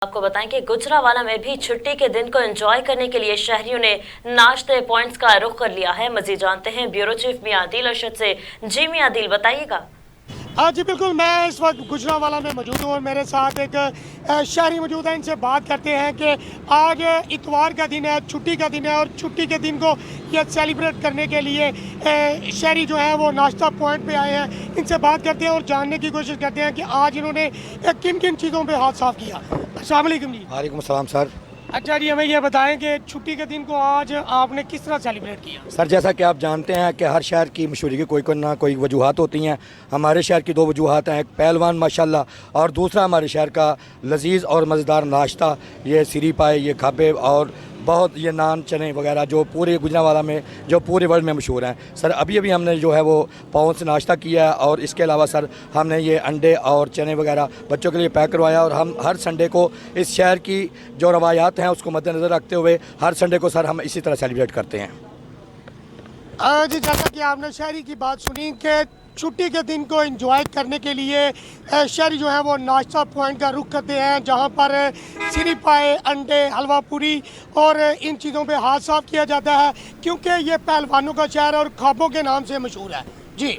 आपको बताएं कि गुजरांवाला में भी छुट्टी के दिन को एंजॉय करने के लिए शहरियों ने नाश्ते पॉइंट्स का रुख कर लिया है। मजीद जानते हैं ब्यूरो चीफ मियां आदिल अरशद से। जी मियां आदिल, बताइएगा। हाँ जी बिल्कुल, मैं इस वक्त गुजरांवाला में मौजूद हूँ और मेरे साथ एक शहरी मौजूद है। इनसे बात करते हैं कि आज इतवार का दिन है, छुट्टी का दिन है और छुट्टी के दिन को ये सेलिब्रेट करने के लिए शहरी जो है वो नाश्ता पॉइंट पे आए हैं। इनसे बात करते हैं और जानने की कोशिश करते हैं कि आज इन्होंने किन किन चीज़ों पे हाथ साफ किया। अस्सलाम वालेकुम जी। वालेकुम सलाम सर। अच्छा जी, हमें ये बताएं कि छुट्टी के दिन को आज आपने किस तरह सेलिब्रेट किया। सर जैसा कि आप जानते हैं कि हर शहर की मशहूरी की कोई ना कोई वजूहत होती हैं। हमारे शहर की दो वजूहत हैं, एक पहलवान माशाल्लाह और दूसरा हमारे शहर का लजीज और मज़ेदार नाश्ता, ये सिरी पाए, ये खाबे और बहुत ये नान चने वगैरह जो पूरे गुजरांवाला में, जो पूरे वर्ल्ड में मशहूर हैं। सर अभी अभी हमने जो है वो पाउं से नाश्ता किया है और इसके अलावा सर हमने ये अंडे और चने वगैरह बच्चों के लिए पैक करवाया। और हम हर संडे को इस शहर की जो रवायात हैं उसको मद्देनज़र रखते हुए हर संडे को सर हम इसी तरह सेलिब्रेट करते हैं। जी, जैसा कि आपने शहरी की बात सुनी कि छुट्टी के दिन को एंजॉय करने के लिए शहरी जो है वो नाश्ता पॉइंट का रुख करते हैं, जहां पर सिरी पाए, अंडे, हलवा पूरी और इन चीज़ों पे हाथ साफ किया जाता है, क्योंकि ये पहलवानों का शहर और ख्वाबों के नाम से मशहूर है। जी।